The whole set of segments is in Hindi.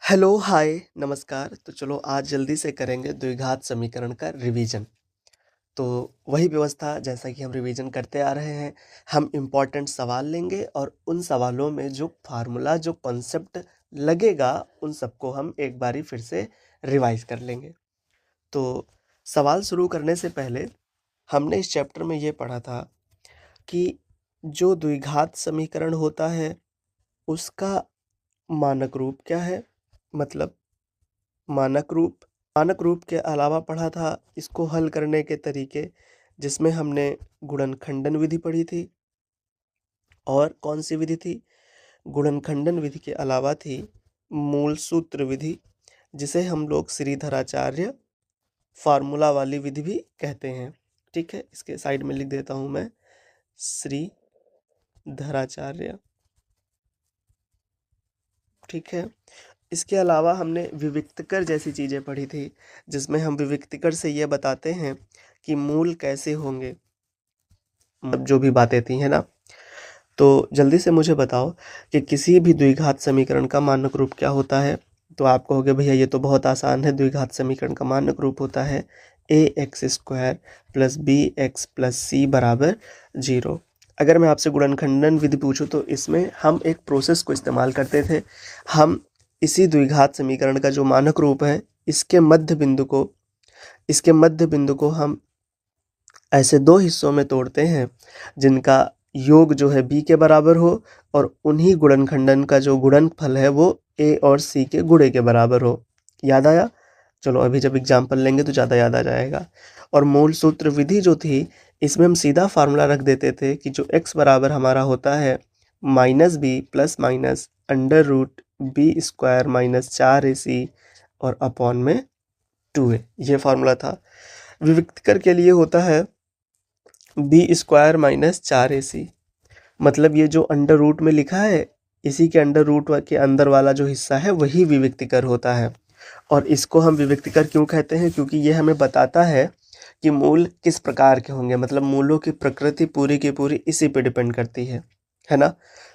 हेलो, हाय, नमस्कार। तो चलो आज जल्दी से करेंगे द्विघात समीकरण का रिवीजन। तो वही व्यवस्था जैसा कि हम रिवीजन करते आ रहे हैं, हम इम्पोर्टेंट सवाल लेंगे और उन सवालों में जो फार्मूला, जो कॉन्सेप्ट लगेगा, उन सबको हम एक बारी फिर से रिवाइज कर लेंगे। तो सवाल शुरू करने से पहले हमने इस चैप्टर में ये पढ़ा था कि जो द्विघात समीकरण होता है, उसका मानक रूप क्या है? मतलब मानक रूप मानक रूप के अलावा पढ़ा था इसको हल करने के तरीके, जिसमें हमने गुणनखंडन विधि पढ़ी थी। और कौन सी विधि थी? गुणनखंडन विधि के अलावा थी मूल सूत्र विधि, जिसे हम लोग श्रीधराचार्य फार्मूला वाली विधि भी कहते हैं। ठीक है, इसके साइड में लिख देता हूं मैं, श्रीधराचार्य। ठीक है, इसके अलावा हमने विविक्तकर जैसी चीज़ें पढ़ी थी, जिसमें हम विविक्तकर से ये बताते हैं कि मूल कैसे होंगे, मतलब जो भी बातें थी, है ना। तो जल्दी से मुझे बताओ कि किसी भी द्विघात समीकरण का मानक रूप क्या होता है? तो आप कहोगे भैया ये तो बहुत आसान है, द्विघात समीकरण का मानक रूप होता है ax² + bx + c बराबर 0। अगर मैं आपसे गुणनखंडन विधि पूछूं तो इसमें हम एक प्रोसेस को इस्तेमाल करते थे। हम इसी द्विघात समीकरण का जो मानक रूप है, इसके मध्य बिंदु को हम ऐसे दो हिस्सों में तोड़ते हैं जिनका योग जो है b के बराबर हो, और उन्हीं गुणनखंडन का जो गुणनफल है वो a और c के गुणे के बराबर हो। याद आया? चलो अभी जब एग्जाम्पल लेंगे तो ज़्यादा याद आ जाएगा। और मूल सूत्र विधि जो थी, इसमें हम सीधा फार्मूला रख देते थे कि जो x बराबर हमारा होता है -b + √b² - 4ac और अपॉन में 2a, ये फार्मूला था। विविक्तकर के लिए होता है b² - 4ac। मतलब ये जो अंडर रूट में लिखा है, इसी के अंडर रूट के अंदर वाला जो हिस्सा है वही विविक्तकर होता है। और इसको हम विविक्तकर क्यों कहते हैं? क्योंकि ये हमें बताता है कि मूल किस प्रकार के होंगे, मतलब मूलों की प्रकृति पूरी की पूरी इसी पे डिपेंड करती है ना।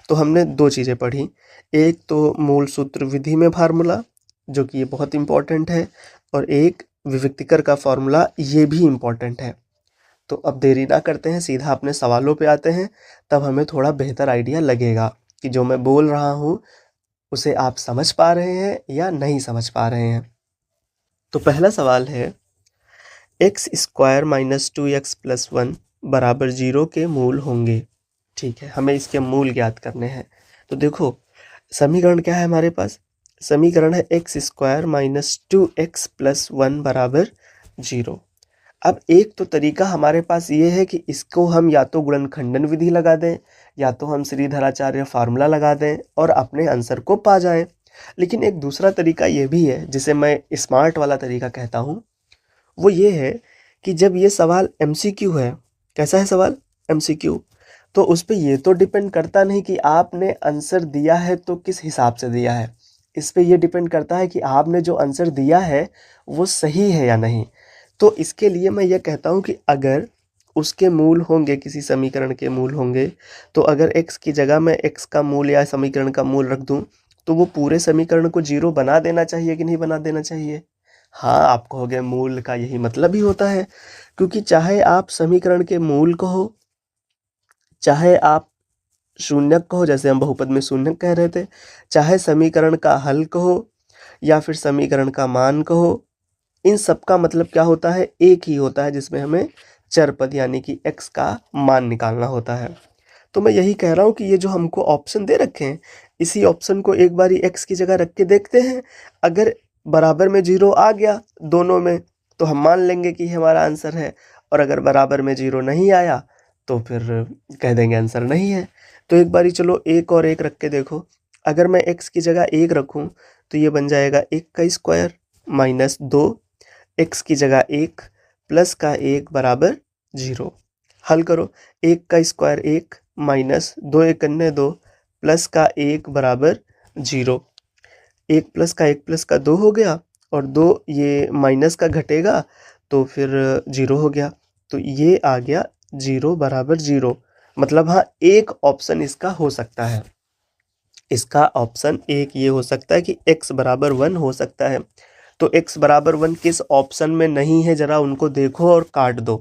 तो हमने दो चीज़ें पढ़ी, एक तो मूल सूत्र विधि में फार्मूला, जो कि ये बहुत इंपॉर्टेंट है, और एक विविक्तकर का फार्मूला, ये भी इम्पॉर्टेंट है। तो अब देरी ना करते हैं, सीधा अपने सवालों पे आते हैं, तब हमें थोड़ा बेहतर आइडिया लगेगा कि जो मैं बोल रहा हूँ उसे आप समझ पा रहे हैं या नहीं समझ पा रहे हैं। तो पहला सवाल है, x² - 2x + 1 बराबर 0 के मूल होंगे। ठीक है, हमें इसके मूल ज्ञात करने हैं। तो देखो, समीकरण क्या है हमारे पास? समीकरण है x² - 2x + 1 बराबर 0। अब एक तो तरीका हमारे पास ये है कि इसको हम या तो गुणनखंडन विधि लगा दें, या तो हम श्रीधराचार्य फार्मूला लगा दें और अपने आंसर को पा जाएं। लेकिन एक दूसरा तरीका ये भी है, जिसे मैं स्मार्ट वाला तरीका कहता हूँ। वो ये है कि जब ये सवाल एमसीक्यू है, कैसा है सवाल? एमसीक्यू। तो उस पे ये तो डिपेंड करता नहीं कि आपने आंसर दिया है तो किस हिसाब से दिया है। इस पे ये डिपेंड करता है कि आपने जो आंसर दिया है वो सही है या नहीं। तो इसके लिए मैं ये कहता हूँ कि अगर उसके मूल होंगे, किसी समीकरण के मूल होंगे, तो अगर x की जगह मैं x का मूल या समीकरण का मूल रख दूं, तो वो पूरे समीकरण को 0 बना देना चाहिए कि नहीं बना देना चाहिए? हाँ, आप कहोगे मूल का यही मतलब ही होता है, क्योंकि चाहे आप समीकरण के मूल कहो, चाहे आप शून्यक कहो, जैसे हम बहुपद में शून्यक कह रहे थे, चाहे समीकरण का हल कहो या फिर समीकरण का मान कहो, इन सब का मतलब क्या होता है? एक ही होता है, जिसमें हमें चर पद यानी कि x का मान निकालना होता है। तो मैं यही कह रहा हूँ कि ये जो हमको ऑप्शन दे रखे हैं, इसी ऑप्शन को एक बारी x की जगह रख के देखते हैं। अगर बराबर में 0 आ गया दोनों में, तो हम मान लेंगे कि ये हमारा आंसर है, और अगर बराबर में 0 नहीं आया तो फिर कह देंगे आंसर नहीं है। तो एक बारी चलो एक और एक रख के देखो। अगर मैं x की जगह 1 रखूँ तो ये बन जाएगा 1 का स्क्वायर माइनस 2, x की जगह 1 प्लस का 1 बराबर 0। हल करो, 1 का स्क्वायर 1 माइनस 2 1 2 प्लस का 1 बराबर 0। 1 प्लस का 1 प्लस का 2 हो गया, और 2 ये माइनस का घटेगा तो फिर 0 हो गया। तो ये आ गया 0 बराबर 0। मतलब हाँ, एक ऑप्शन इसका हो सकता है। इसका ऑप्शन एक ये हो सकता है कि x बराबर 1 हो सकता है। तो x बराबर 1 किस ऑप्शन में नहीं है, जरा उनको देखो और काट दो,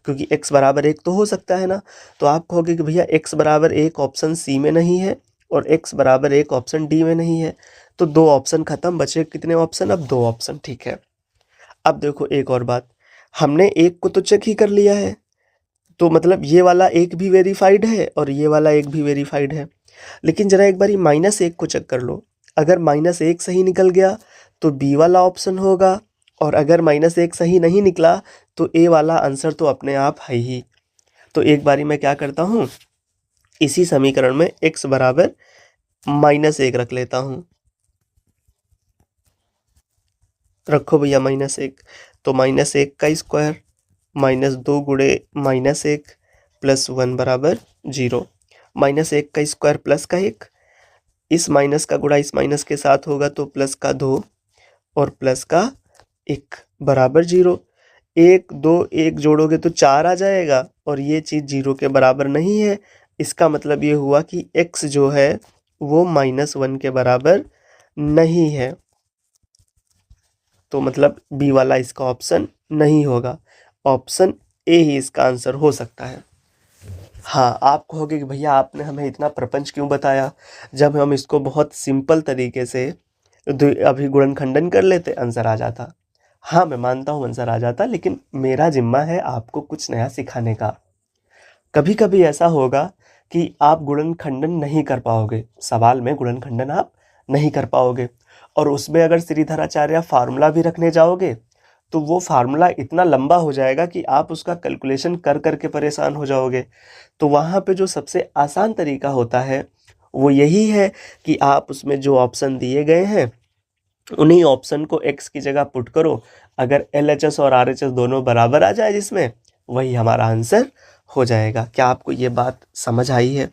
क्योंकि x बराबर 1 तो हो सकता है ना। तो आप कहोगे कि भैया x बराबर 1 ऑप्शन सी में नहीं है और x बराबर 1 ऑप्शन डी में नहीं है, तो दो ऑप्शन खत्म, बचे कितने ऑप्शन? अब दो ऑप्शन, ठीक है। अब देखो एक और बात, हमने एक को तो चेक ही कर लिया है, तो मतलब ये वाला एक भी वेरीफाइड है और ये वाला एक भी वेरीफाइड है। लेकिन जरा एक बारी -1 को चेक कर लो, अगर -1 सही निकल गया तो बी वाला ऑप्शन होगा, और अगर -1 सही नहीं निकला तो ए वाला आंसर तो अपने आप है ही। तो एक बारी मैं क्या करता हूँ, इसी समीकरण में x बराबर -1 रख लेता हूँ। रखो भैया -1, तो -1 का स्क्वायर -2 गुणे -1 प्लस 1 बराबर 0। -1 का स्क्वायर प्लस का 1, इस माइनस का गुणा इस माइनस के साथ होगा तो प्लस का 2 और प्लस का 1 बराबर 0। 1 2 1 जोड़ोगे तो 4 आ जाएगा और ये चीज़ 0 के बराबर नहीं है। इसका मतलब ये हुआ कि x जो है वो -1 के बराबर नहीं है, तो मतलब बी वाला इसका ऑप्शन नहीं होगा, ऑप्शन ए ही इसका आंसर हो सकता है। हाँ, आप कहोगे कि भैया आपने हमें इतना प्रपंच क्यों बताया, जब हम इसको बहुत सिंपल तरीके से अभी गुणनखंडन कर लेते आंसर आ जाता। हाँ, मैं मानता हूँ आंसर आ जाता, लेकिन मेरा जिम्मा है आपको कुछ नया सिखाने का। कभी कभी ऐसा होगा कि आप गुणनखंडन नहीं कर पाओगे, सवाल में गुणनखंडन आप नहीं कर पाओगे, और उसमें अगर श्रीधराचार्य फार्मूला भी रखने जाओगे तो वो फार्मूला इतना लंबा हो जाएगा कि आप उसका कैलकुलेशन कर करके परेशान हो जाओगे। तो वहाँ पे जो सबसे आसान तरीका होता है वो यही है कि आप उसमें जो ऑप्शन दिए गए हैं उन्हीं ऑप्शन को x की जगह पुट करो, अगर LHS और RHS दोनों बराबर आ जाए जिसमें, वही हमारा आंसर हो जाएगा। क्या आपको ये बात समझ आई है?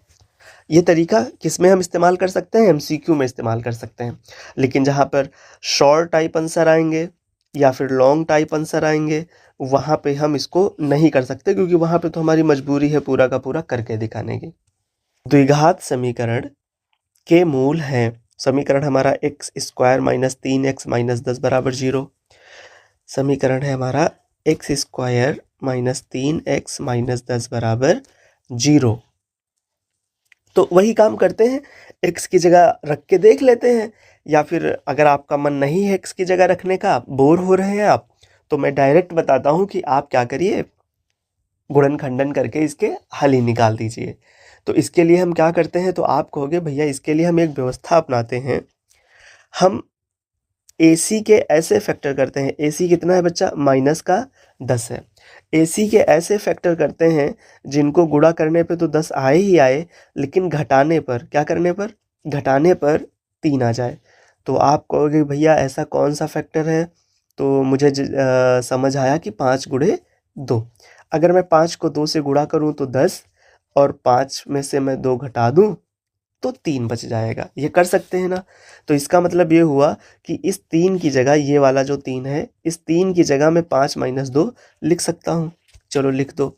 ये तरीका किस में हम इस्तेमाल कर सकते हैं? MCQ में इस्तेमाल कर सकते हैं, लेकिन जहाँ पर शॉर्ट टाइप आंसर आएंगे या फिर लॉन्ग टाइप आंसर आएंगे वहाँ पे हम इसको नहीं कर सकते, क्योंकि वहाँ पे तो हमारी मजबूरी है पूरा का पूरा करके दिखाने की। द्विघात समीकरण के मूल हैं, समीकरण हमारा x स्क्वायर -3x -10 बराबर 0। समीकरण है हमारा x स्क्वायर -3x -10 बराबर 0। तो वही काम करते हैं, x की जगह रख के देख लेते हैं, या फिर अगर आपका मन नहीं है x की जगह रखने का, बोर हो रहे हैं आप, तो मैं डायरेक्ट बताता हूँ कि आप क्या करिए, गुणनखंडन करके इसके हल ही निकाल दीजिए। तो इसके लिए हम क्या करते हैं, तो आप कहोगे भैया इसके लिए हम एक व्यवस्था अपनाते हैं, हम AC के ऐसे फैक्टर करते हैं, AC कितना है बच्चा? -10 है। AC के ऐसे फैक्टर करते हैं जिनको गुणा करने पे तो 10 आए ही आए, लेकिन घटाने पर, क्या करने पर? घटाने पर 3 आ जाए। तो आप कहोगे भैया ऐसा कौन सा फैक्टर है? तो मुझे समझ आया कि 5 गुणे 2। अगर मैं 5 को 2 से गुणा करूँ तो 10, और 5 में से मैं 2 घटा दूँ तो 3 बच जाएगा। ये कर सकते हैं ना? तो इसका मतलब ये हुआ कि इस 3 की जगह, ये वाला जो 3 है, इस 3 की जगह मैं 5 - 2 लिख सकता हूँ। चलो लिख दो,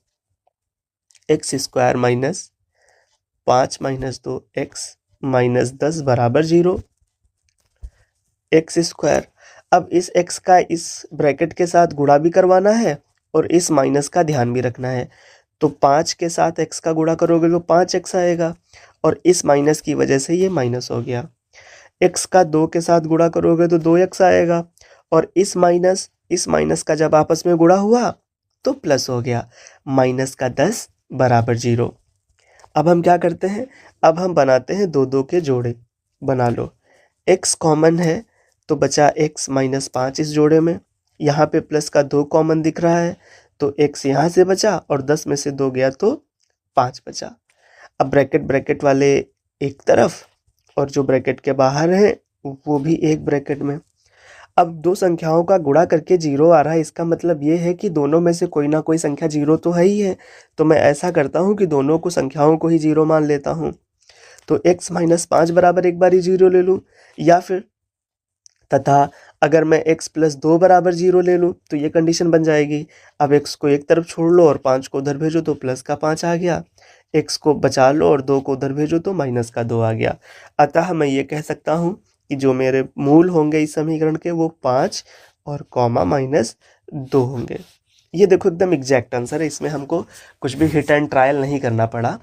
x स्क्वायर -5 - 2 x -10 बराबर 0। एक्स स्क्वायर, अब इस x का इस ब्रैकेट के साथ गुणा भी करवाना है और इस माइनस का ध्यान भी रखना है। तो 5 के साथ x का गुणा करोगे तो 5x आएगा, और इस माइनस की वजह से ये माइनस हो गया। x का 2 के साथ गुणा करोगे तो 2x आएगा, और इस माइनस का जब आपस में गुणा हुआ तो प्लस हो गया। -10 बराबर 0। अब हम क्या करते हैं, अब हम बनाते हैं दो दो के जोड़े। बना लो, x कॉमन है तो बचा x -5 इस जोड़े में, यहाँ पे प्लस का 2 कॉमन दिख रहा है तो x यहाँ से बचा, और 10 में से 2 गया तो 5 बचा। अब ब्रैकेट ब्रैकेट वाले एक तरफ, और जो ब्रैकेट के बाहर है वो भी एक ब्रैकेट में। अब दो संख्याओं का गुणा करके 0 आ रहा है, इसका मतलब ये है कि दोनों में से कोई ना कोई संख्या 0 तो है ही है। तो मैं ऐसा करता हूँ कि दोनों को संख्याओं को ही 0 मान लेता हूँ। तो x -5 बराबर एक बारी 0 ले लूँ, या फिर तथा अगर मैं x प्लस 2 बराबर 0 ले लूँ तो ये कंडीशन बन जाएगी। अब x को एक तरफ छोड़ लो और 5 को उधर भेजो तो प्लस का 5 आ गया, x को बचा लो और 2 को उधर भेजो तो माइनस का 2 आ गया। अतः मैं ये कह सकता हूँ कि जो मेरे मूल होंगे इस समीकरण के वो 5 और कॉमा -2 होंगे। ये देखो एकदम एग्जैक्ट आंसर है, इसमें हमको कुछ भी हिट एंड ट्रायल नहीं करना पड़ा।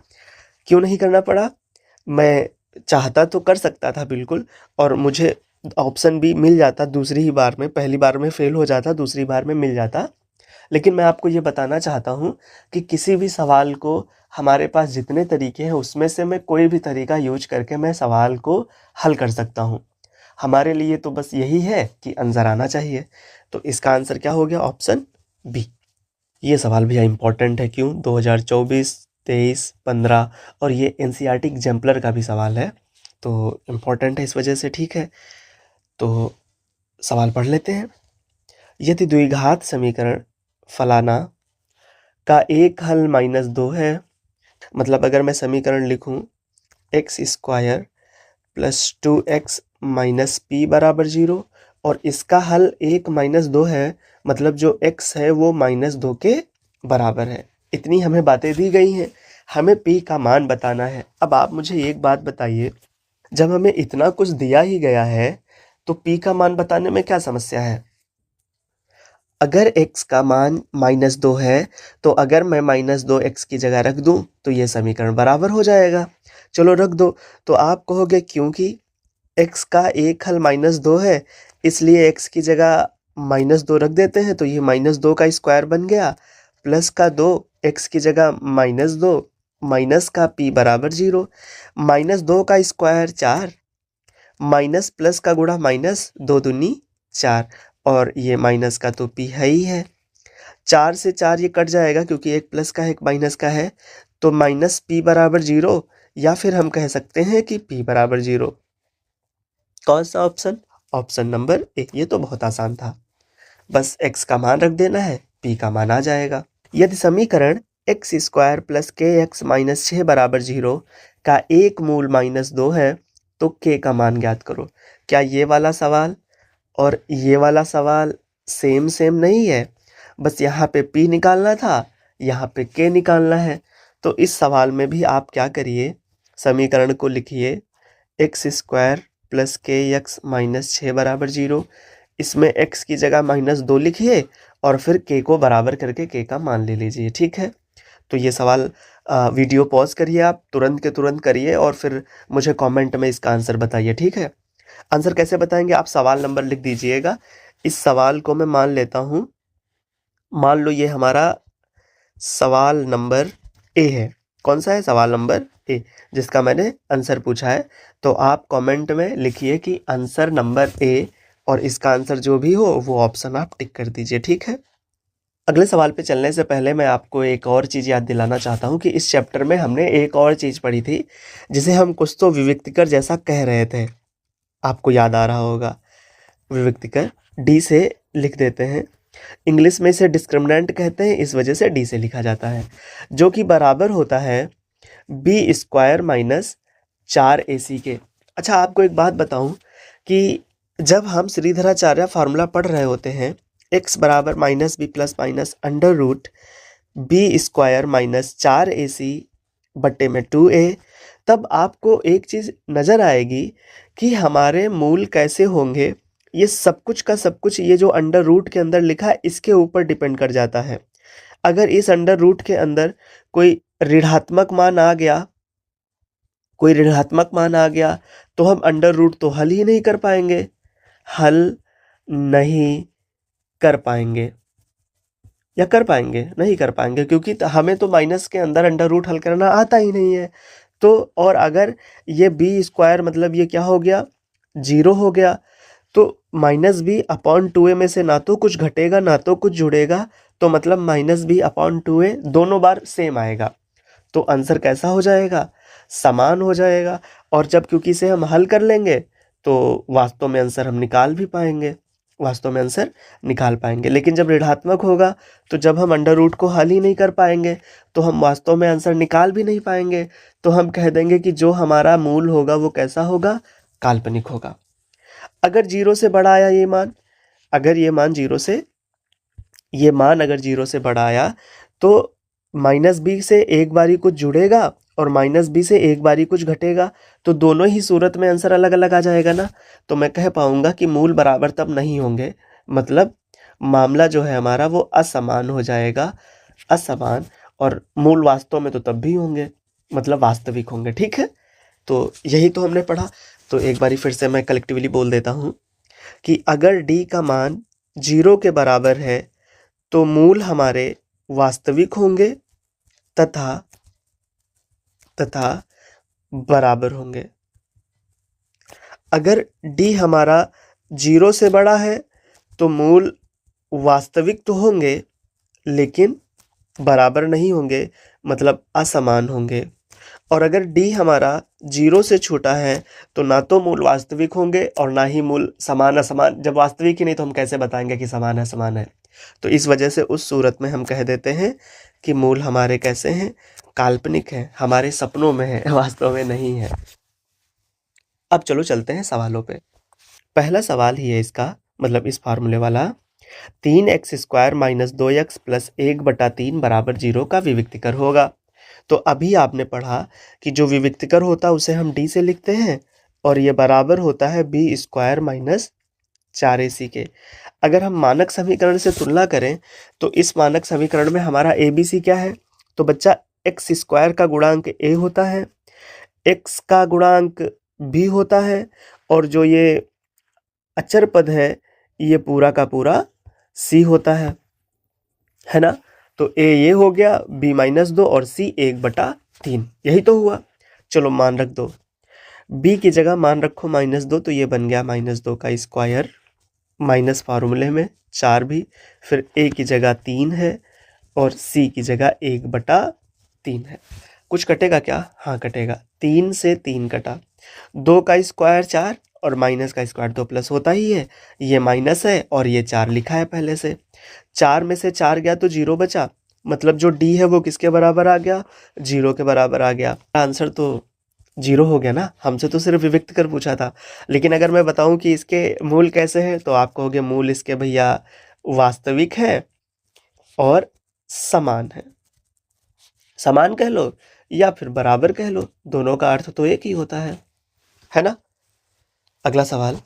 क्यों नहीं करना पड़ा? मैं चाहता तो कर सकता था बिल्कुल, और मुझे ऑप्शन भी मिल जाता दूसरी ही बार में, पहली बार में फेल हो जाता, दूसरी बार में मिल जाता। लेकिन मैं आपको ये बताना चाहता हूँ कि किसी भी सवाल को हमारे पास जितने तरीके हैं उसमें से मैं कोई भी तरीका यूज करके मैं सवाल को हल कर सकता हूँ। हमारे लिए तो बस यही है कि आंसर आना चाहिए। तो इसका आंसर क्या हो गया? Option B. ये सवाल भैया इंपॉर्टेंट है। क्यों? 2024, 23, 15 और ये एनसीईआरटी एग्जाम्पलर का भी सवाल है, तो इम्पॉर्टेंट है इस वजह से। ठीक है, तो सवाल पढ़ लेते हैं। यदि द्विघात समीकरण फलाना का एक हल -2 है, मतलब अगर मैं समीकरण लिखूं x² + 2x - p बराबर 0 और इसका हल 1 - 2 है, मतलब जो x है वो -2 के बराबर है। इतनी हमें बातें दी गई हैं, हमें p का मान बताना है। अब आप मुझे एक बात बताइए, जब हमें इतना कुछ दिया ही गया है तो p का मान बताने में क्या समस्या है? अगर x का मान -2 है तो अगर मैं -2 x की जगह रख दूं तो ये समीकरण बराबर हो जाएगा। चलो रख दो, तो आप कहोगे क्योंकि x का एक हल -2 है इसलिए x की जगह -2 रख देते हैं, तो ये -2 का स्क्वायर बन गया, प्लस का 2 x की जगह -2 माइनस का p बराबर 0, -2 का स्क्वायर 4 माइनस प्लस का गुणा माइनस, 2 दूनी 4 और ये माइनस का तो p है ही है। 4 से 4 ये कट जाएगा क्योंकि एक प्लस का है एक माइनस का है, तो -p बराबर 0 या फिर हम कह सकते हैं कि p बराबर 0। कौन सा ऑप्शन? Option number A. ये तो बहुत आसान था, बस x का मान रख देना है, p का मान आ जाएगा। यदि समीकरण x² + kx - 6 बराबर 0 का एक मूल -2 है तो k का मान ज्ञात करो। क्या ये वाला सवाल और ये वाला सवाल सेम नहीं है? बस यहाँ पे p निकालना था, यहाँ पे k निकालना है। तो इस सवाल में भी आप क्या करिए, समीकरण को लिखिए x² + kx - 6 बराबर 0। इसमें x की जगह -2 लिखिए और फिर k को बराबर करके k का मान ले लीजिए। ठीक है, तो ये सवाल वीडियो पॉज करिए, आप तुरंत के तुरंत करिए और फिर मुझे कमेंट में इसका आंसर बताइए। ठीक है, आंसर कैसे बताएंगे? आप सवाल नंबर लिख दीजिएगा। इस सवाल को मैं मान लेता हूँ, मान लो ये हमारा सवाल नंबर ए है। कौन सा है? सवाल नंबर ए, जिसका मैंने आंसर पूछा है। तो आप कमेंट में लिखिए कि आंसर नंबर ए, और इसका आंसर जो भी हो वो ऑप्शन आप टिक कर दीजिए। ठीक है, अगले सवाल पे चलने से पहले मैं आपको एक और चीज़ याद दिलाना चाहता हूँ कि इस चैप्टर में हमने एक और चीज़ पढ़ी थी जिसे हम कुछ तो विविक्तिकर जैसा कह रहे थे। आपको याद आ रहा होगा, विविक्तिकर डी से लिख देते हैं। इंग्लिश में इसे डिस्क्रिमिनेंट कहते हैं, इस वजह से डी से लिखा जाता है, जो कि बराबर होता है b² - 4ac के। अच्छा, आपको एक बात बताऊं कि जब हम श्रीधराचार्य फार्मूला पढ़ रहे होते हैं, x बराबर -b + √b² - 4ac बट्टे में 2a, तब आपको एक चीज़ नज़र आएगी कि हमारे मूल कैसे होंगे। ये सब कुछ का सब कुछ, ये जो अंडर रूट के अंदर लिखा है इसके ऊपर डिपेंड कर जाता है। अगर इस अंडर रूट के अंदर कोई ऋणात्मक मान आ गया, तो हम अंडर रूट तो हल ही नहीं कर पाएंगे, या कर पाएंगे? नहीं कर पाएंगे, क्योंकि हमें तो माइनस के अंदर अंडर रूट हल करना आता ही नहीं है। तो और अगर ये b² मतलब ये क्या हो गया? 0 हो गया, तो -b/2a में से ना तो कुछ घटेगा ना तो कुछ जुड़ेगा, तो मतलब -b/2a दोनों बार सेम आएगा। तो आंसर कैसा हो जाएगा? समान हो जाएगा। और जब क्योंकि इसे हम हल कर लेंगे तो वास्तव में आंसर हम निकाल भी पाएंगे, लेकिन जब ऋणात्मक होगा तो जब हम अंडर रूट को हल ही नहीं कर पाएंगे तो हम वास्तव में आंसर निकाल भी नहीं पाएंगे। तो हम कह देंगे कि जो हमारा मूल होगा वो कैसा होगा? काल्पनिक होगा। अगर 0 से बड़ा आया ये मान, अगर ये मान जीरो से बड़ा आया तो माइनस बी से एक बारी कुछ जुड़ेगा और माइनस बी से एक बारी कुछ घटेगा, तो दोनों ही सूरत में आंसर अलग अलग आ जाएगा ना। तो मैं कह पाऊंगा कि मूल बराबर तब नहीं होंगे, मतलब मामला जो है हमारा वो असमान हो जाएगा, असमान। और मूल वास्तव में तो तब भी होंगे, मतलब वास्तविक होंगे। ठीक है, तो यही तो हमने पढ़ा। तो एक बारी फिर से मैं कलेक्टिवली बोल देता हूँ कि अगर d का मान 0 के बराबर है तो मूल हमारे वास्तविक होंगे तथा बराबर होंगे। अगर d हमारा 0 से बड़ा है तो मूल वास्तविक तो होंगे लेकिन बराबर नहीं होंगे, मतलब असमान होंगे। और अगर d हमारा 0 से छोटा है तो ना तो मूल वास्तविक होंगे और ना ही मूल समान असमान। जब वास्तविक ही नहीं तो हम कैसे बताएंगे कि समान है समान है। तो इस वजह से उस सूरत में हम कह देते हैं कि मूल हमारे कैसे हैं, काल्पनिक हैं, हमारे सपनों में है, वास्तव में नहीं है। अब चलो चलते हैं सवालों पे। पहला सवाल ही है इसका, मतलब इस फार्मूले वाला, 3x² - 2x + 1/3 बराबर 0 का विविक्तिकर होगा। तो अभी आपने पढ़ा कि जो विविक्तिकर होता है उसे हम d से लिखते हैं और ये बराबर होता है b² - 4ac के। अगर हम मानक समीकरण से तुलना करें तो इस मानक समीकरण में हमारा abc क्या है, तो बच्चा x² का गुणांक a होता है, x का गुणांक b होता है, और जो ये अचर पद है ये पूरा का पूरा c होता है ना। तो a ये हो गया, b -2 और c 1/3, यही तो हुआ। चलो मान रख दो, b की जगह मान रखो -2, तो ये बन गया -2 का स्क्वायर माइनस फार्मूले में 4 भी, फिर a की जगह 3 है और c की जगह 1/3 है। कुछ कटेगा क्या? हाँ कटेगा, 3 से 3 कटा, 2 का स्क्वायर 4 और माइनस का स्क्वायर तो प्लस होता ही है, ये माइनस है और ये 4 लिखा है पहले से। 4 में से 4 गया तो 0 बचा, मतलब जो d है वो किसके बराबर आ गया, 0 के बराबर आ गया। आंसर तो 0 हो गया ना। हमसे तो सिर्फ विविक्त कर पूछा था, लेकिन अगर मैं बताऊं कि इसके मूल कैसे हैं तो आप कहोगे मूल इसके भैया वास्तविक है और समान है। समान कह लो या फिर बराबर कह लो, दोनों का अर्थ तो एक ही होता है ना। अगला सवाल,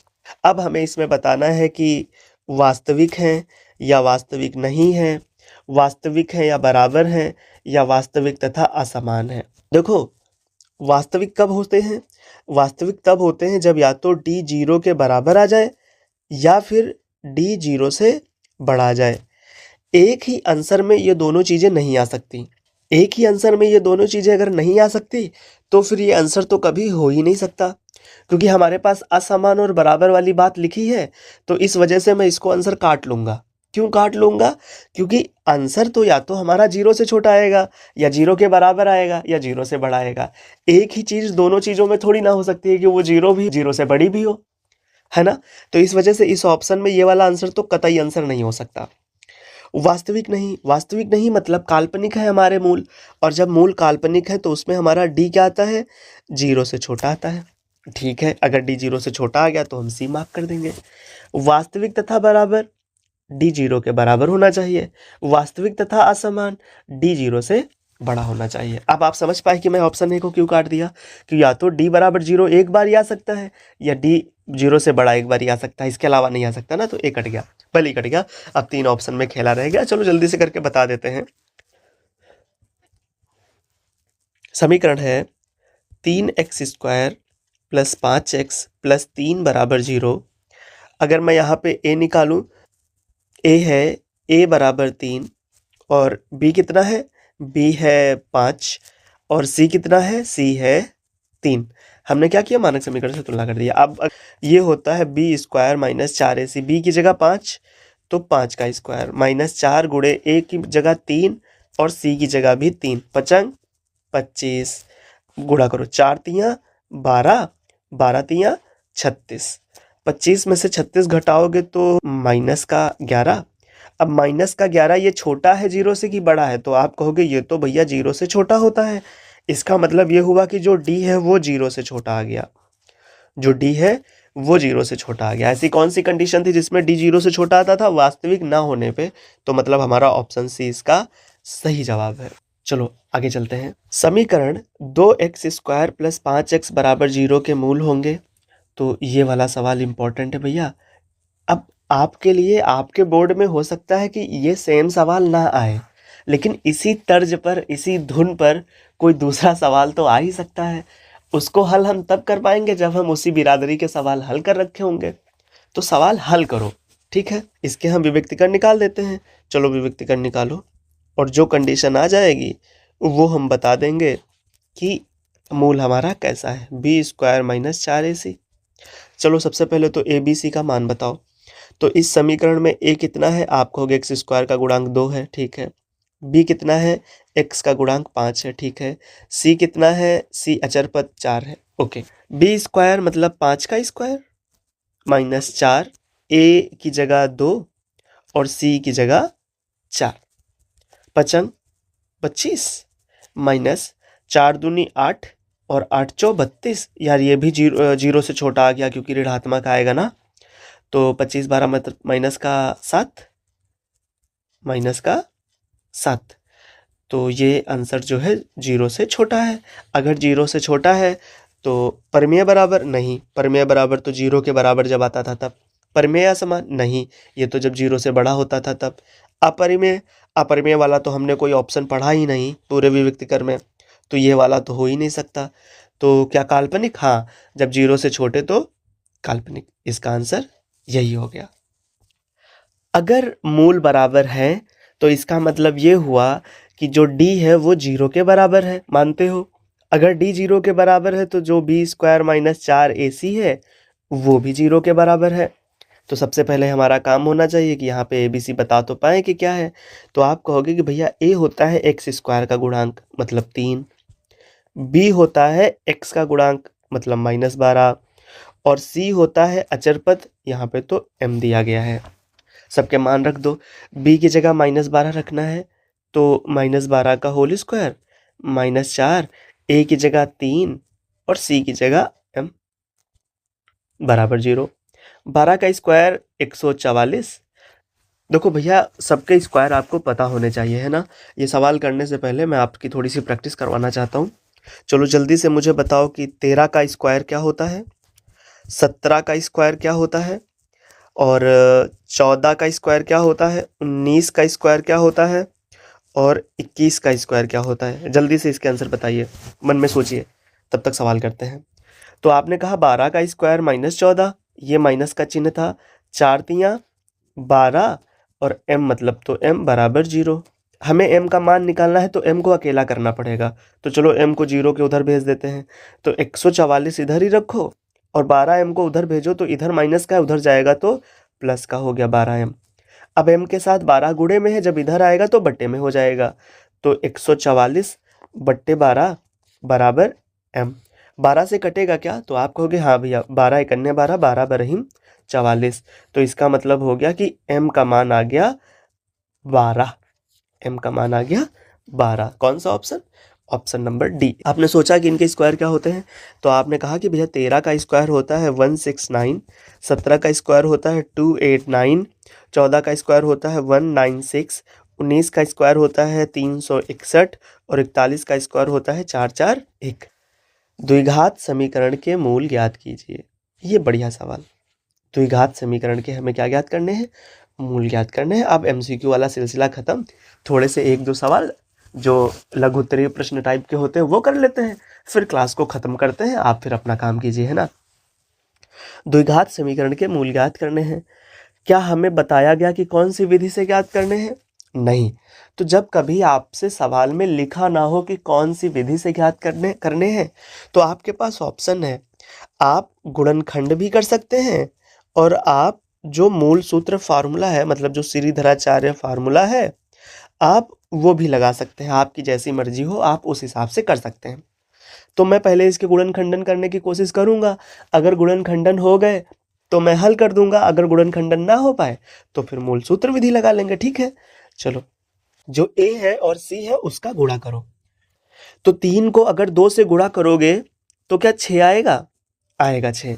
अब हमें इसमें बताना है कि वास्तविक हैं या वास्तविक नहीं है, वास्तविक है या बराबर है, या वास्तविक तथा असमान है। देखो वास्तविक कब होते हैं, वास्तविक तब होते हैं जब या तो d 0 के बराबर आ जाए या फिर d 0 से बड़ा आ जाए। एक ही आंसर में ये दोनों चीजें नहीं आ सकती। एक ही आंसर में ये दोनों चीजें अगर नहीं आ सकती तो फिर ये आंसर तो कभी हो ही नहीं सकता, क्योंकि हमारे पास असमान और बराबर वाली बात लिखी है। तो इस वजह से मैं इसको आंसर काट लूंगा। क्यों काट लूंगा? क्योंकि आंसर तो या तो हमारा 0 से छोटा आएगा या 0 के बराबर आएगा या 0 से बड़ा आएगा। एक ही चीज दोनों चीजों में थोड़ी ना हो सकती है कि वो 0 भी 0 से बड़ी भी हो, है ना। तो इस वजह से इस ऑप्शन में ये वाला आंसर तो कतई आंसर नहीं हो सकता। वास्तविक नहीं, वास्तविक नहीं मतलब काल्पनिक है हमारे मूल, और जब मूल काल्पनिक है तो उसमें हमारा d क्या आता है, 0 से छोटा आता है। ठीक है, अगर d 0 से छोटा आ गया तो हम c मार्क कर देंगे। वास्तविक तथा बराबर, d 0 के बराबर होना चाहिए। वास्तविक तथा असमान, d 0 से बड़ा होना चाहिए। अब आप समझ पाए कि मैं ऑप्शन ए को क्यों काट दिया, कि या तो d बराबर 0 एक बार ही आ सकता है या d 0 से बड़ा एक बार ही आ सकता है, इसके अलावा नहीं आ सकता ना। तो ए कट गया, पहले ही कट गया। अब 3 ऑप्शन में खेला रह गया। चलो जल्दी से करके बता देते हैं। समीकरण है 3x² + 5x + 3 बराबर 0। अगर मैं यहाँ पे a निकालूं, a है a बराबर 3 और b कितना है, b है 5 और c कितना है, c है 3। हमने क्या किया, मानक समीकरण से तुलना कर दिया। अब ये होता है b² - 4ac, b की जगह 5 तो 5 का स्क्वायर -4 गुणे a की जगह 3 और c की जगह भी 3, 5 25 गुणा करो, 4 तियां 12, 12 तियां 36, 25 में से 36 घटाओगे तो -11। अब -11 ये छोटा है 0 से कि बड़ा है, तो आप कहोगे ये तो भैया 0 से छोटा होता है। इसका मतलब ये हुआ कि जो d है वो 0 से छोटा आ गया, जो d है वो 0 से छोटा आ गया। ऐसी कौन सी कंडीशन थी जिसमें d 0 से छोटा आता था? वास्तविक ना होने पे। तो मतलब हमारा ऑप्शन सी इसका सही जवाब है। चलो आगे चलते हैं। समीकरण 2x² + 5x = 0 के मूल होंगे। तो ये वाला सवाल इंपॉर्टेंट है भैया। अब आपके लिए आपके बोर्ड में हो सकता है कि ये सेम सवाल ना आए, लेकिन इसी तर्ज पर, इसी धुन पर कोई दूसरा सवाल तो आ ही सकता है। उसको हल हम तब कर पाएंगे जब हम उसी बिरादरी के सवाल हल कर रखे होंगे। तो सवाल हल करो, ठीक है। इसके हम विविक्तीकरण निकाल देते हैं। चलो विविक्तीकरण निकालो, और जो कंडीशन आ जाएगी वो हम बता देंगे कि मूल हमारा कैसा है। b² - 4ac। चलो सबसे पहले तो ए बी सी का मान बताओ। तो इस समीकरण में a कितना है? आप कहोगे x² का गुणांक 2 है, ठीक है। b कितना है? x का गुणांक 5 है, ठीक है। c कितना है? c अचर पद 4 है, ओके। b² मतलब 5 का स्क्वायर माइनस 4, a की जगह 2 और c की जगह 4। 55 25 माइनस 4 दूनी 8 और 8 चौ 32। यार ये भी जीरो से छोटा आ गया क्योंकि ऋणात्मक आएगा ना। तो 25 12 मतलब माइनस का 7, माइनस का 7। तो ये आंसर जो है 0 से छोटा है। अगर 0 से छोटा है तो परिमेय बराबर नहीं, परिमेय बराबर तो 0 के बराबर जब आता था तब। परिमेय असमान नहीं, ये तो जब 0 से बड़ा होता था तब। अपरिमेय, अपरिमेय वाला तो हमने कोई ऑप्शन पढ़ा ही नहीं पूरे विविक्तीकरण में, तो ये वाला तो हो ही नहीं सकता। तो क्या काल्पनिक? हाँ, जब 0 से छोटे तो काल्पनिक। इसका आंसर यही हो गया। अगर मूल बराबर है तो इसका मतलब ये हुआ कि जो d है वो 0 के बराबर है, मानते हो? अगर d 0 के बराबर है तो जो b² - 4ac है वो भी 0 के बराबर है। तो सबसे पहले हमारा काम होना चाहिए कि यहाँ पे ABC बता तो पाए कि क्या है। तो आप कहोगे कि भैया a होता है x² का गुणांक मतलब 3, b होता है x का गुणांक मतलब -12 और c होता है अचर पद, यहाँ पे तो m दिया गया है। सबके मान रख दो। b की जगह -12 रखना है तो -12 का होल स्क्वायर -4, a की जगह 3 और c की जगह m बराबर 0। 12 का स्क्वायर 144। देखो भैया, सबके स्क्वायर आपको पता होने चाहिए, है ना। ये सवाल करने से पहले मैं आपकी थोड़ी सी प्रैक्टिस करवाना चाहता हूँ। चलो जल्दी से मुझे बताओ कि 13 का स्क्वायर क्या होता है, 17 का स्क्वायर क्या होता है, और 14 का स्क्वायर क्या होता है, 19 का स्क्वायर क्या होता है, और 21 का स्क्वायर क्या होता है। जल्दी से इसके आंसर बताइए, मन में सोचिए, तब तक सवाल करते हैं। तो आपने कहा 12 का स्क्वायर -14, ये माइनस का चिन्ह था। 4 तियाँ 12 और m मतलब तो m बराबर 0। हमें m का मान निकालना है तो m को अकेला करना पड़ेगा। तो चलो m को 0 के उधर भेज देते हैं। तो 144 इधर ही रखो और 12m को उधर भेजो, तो इधर माइनस का है उधर जाएगा तो प्लस का हो गया 12m। अब m के साथ 12 गुणे में है, जब इधर आएगा तो बट्टे में हो जाएगा। तो 144 बट्टे 12 बराबर m। 12 से कटेगा क्या? तो आप कहोगे हाँ भैया, 12 एकन्ने 12, 12 बरहिम 44। तो इसका मतलब हो गया कि m का मान आ गया 12। m का मान आ गया 12। कौन सा ऑप्शन? Option number D. आपने सोचा कि इनके स्क्वायर क्या होते हैं, तो आपने कहा कि भैया 13 का स्क्वायर होता है 169, 17 का स्क्वायर होता है 289, 14 का स्क्वायर होता है 196, 19 का स्क्वायर होता है 361 और 41 का स्क्वायर होता है 441। द्विघात समीकरण के मूल ज्ञात कीजिए। ये बढ़िया सवाल। द्विघात समीकरण के हमें क्या ज्ञात करने हैं? मूल ज्ञात करने हैं। अब MCQ वाला सिलसिला खत्म, थोड़े से 1-2 सवाल जो लघु उत्तरीय प्रश्न टाइप के होते हैं वो कर लेते हैं, फिर क्लास को खत्म करते हैं। आप फिर अपना काम कीजिए, है ना। द्विघात समीकरण के मूल ज्ञात करने हैं। क्या हमें बताया गया कि कौन सी विधि से ज्ञात करने हैं? नहीं। तो जब कभी आपसे सवाल में लिखा ना हो कि कौन सी विधि से ज्ञात करने हैं, तो आपके पास ऑप्शन है। आप गुणनखंड भी कर सकते हैं और आप जो मूल सूत्र फार्मूला है, मतलब जो श्रीधराचार्य फार्मूला है, आप वो भी लगा सकते हैं। आपकी जैसी मर्जी हो, आप उस हिसाब से कर सकते हैं। तो मैं पहले इसके गुणनखंडन करने की कोशिश करूंगा। अगर गुणनखंडन हो गए तो मैं हल कर दूंगा, अगर गुणनखंडन ना हो पाए तो फिर मूल सूत्र विधि लगा लेंगे, ठीक है। चलो, जो a है और c है उसका गुणा करो। तो 3 को अगर 2 से गुणा करोगे तो क्या 6 आएगा? आएगा 6।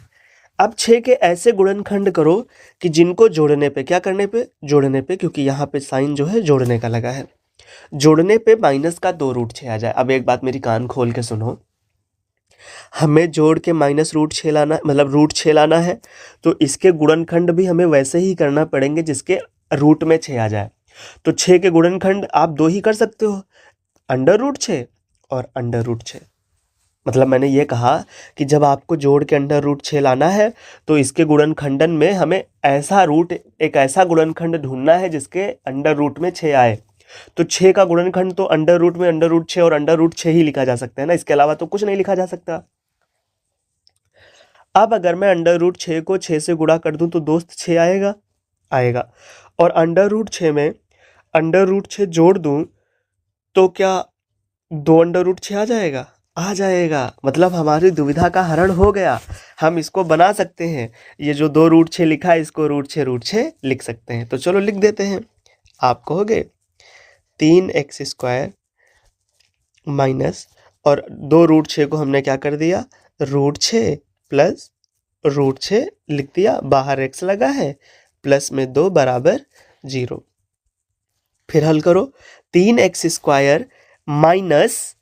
अब 6 के ऐसे गुणनखंड करो कि जिनको जोड़ने पे, क्या करने पे, जोड़ने पे, क्योंकि यहाँ पे साइन जो है जोड़ने का लगा है, जोड़ने पे माइनस का 2√6 आ जाए। अब एक बात मेरी कान खोल के सुनो, हमें जोड़ के -√6 लाना, मतलब √6 लाना है, तो इसके गुणनखंड भी हमें वैसे ही करना पड़ेंगे जिसके रूट में 6 आ जाए। तो 6 के गुणनखंड आप 2 ही कर सकते हो, √6 और √6। मतलब मैंने ये कहा कि जब आपको जोड़ के √6 लाना है तो इसके गुणनखंडन में हमें एक ऐसा गुणनखंड ढूंढना है जिसके अंडर रूट में 6 आए। तो 6 का गुणनखंड तो अंडर रूट में √6 और √6 ही लिखा जा सकता है ना, इसके अलावा तो कुछ नहीं लिखा जा सकता। अब अगर मैं √6 को 6 से गुणा कर दूं तो दोस्त 6 आएगा, और √6 में √6 जोड़ दूं तो क्या 2 √6 आ जाएगा। मतलब हमारी दुविधा का हरण हो गया, हम इसको बना सकते हैं। ये जो 2√6 लिखा है इसको √6 लिख सकते हैं। तो चलो लिख देते हैं। आप कहोगे 3x² माइनस, और 2√6 को हमने क्या कर दिया, √6 प्लस √6 लिख दिया, बाहर x लगा है, प्लस में 2 बराबर 0। फिर हल करो, 3x² माइनस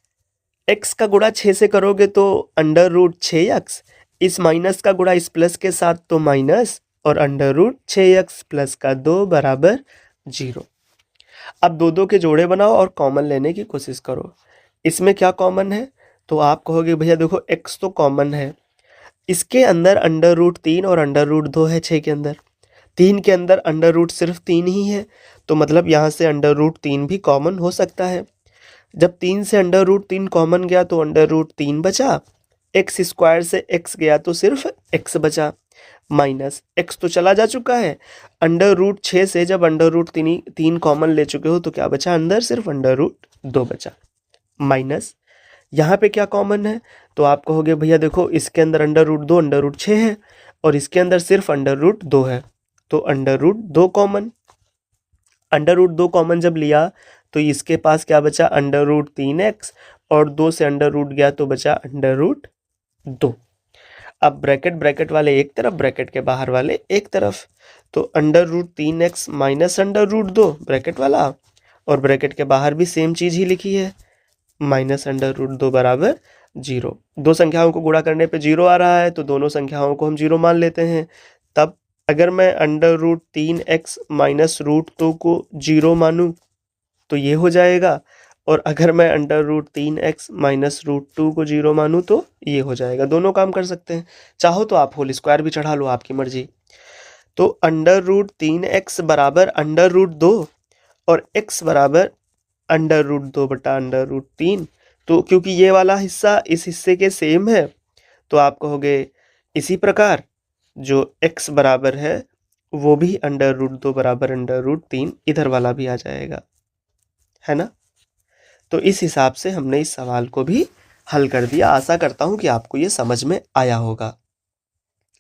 x का गुणा 6 से करोगे तो √6x, इस माइनस का गुणा इस प्लस के साथ तो माइनस, और √6x प्लस का 2 बराबर 0। अब दो के जोड़े बनाओ और कॉमन लेने की कोशिश करो। इसमें क्या कॉमन है, तो आप कहोगे भैया देखो x तो कॉमन है, इसके अंदर √3 और √2 है 6 के अंदर, 3 के अंदर अंडर सिर्फ 3 ही है, तो मतलब यहाँ से √3 भी कॉमन हो सकता है। जब 3 से √3 कॉमन गया तो √3 बचा, x² से x गया तो सिर्फ x बचा, माइनस x तो चला जा चुका है, √6 से जब √3 कॉमन ले चुके हो तो क्या बचा, अंदर सिर्फ √2 बचा, माइनस यहाँ पे क्या कॉमन है, तो आप कहोगे भैया देखो इसके अंदर √2 √6 है और इसके अंदर सिर्फ √2 है, तो √2 कॉमन, √2 कॉमन जब लिया तो इसके पास क्या बचा, √3x, और 2 से √ गया तो बचा √2। अब ब्रैकेट वाले एक तरफ, ब्रैकेट के बाहर वाले एक तरफ, तो √3x माइनस √2 ब्रैकेट वाला, और ब्रैकेट के बाहर भी सेम चीज़ ही लिखी है, माइनस √2 बराबर 0। दो संख्याओं को गुणा करने पे 0 आ रहा है तो दोनों संख्याओं को हम 0 मान लेते हैं। तब अगर मैं √3x माइनस √2 को 0 मानूं तो ये हो जाएगा, और अगर मैं √3x माइनस √2 को 0 मानूं तो ये हो जाएगा। दोनों काम कर सकते हैं, चाहो तो आप होल स्क्वायर भी चढ़ा लो, आपकी मर्जी। तो √3x बराबर √2 और x बराबर √2 बटा √3, तो क्योंकि ये वाला हिस्सा इस हिस्से के सेम है तो आप कहोगे इसी प्रकार जो x बराबर है वो भी √2 बराबर √3 इधर वाला भी आ जाएगा, है ना। तो इस हिसाब से हमने इस सवाल को भी हल कर दिया। आशा करता हूँ कि आपको ये समझ में आया होगा।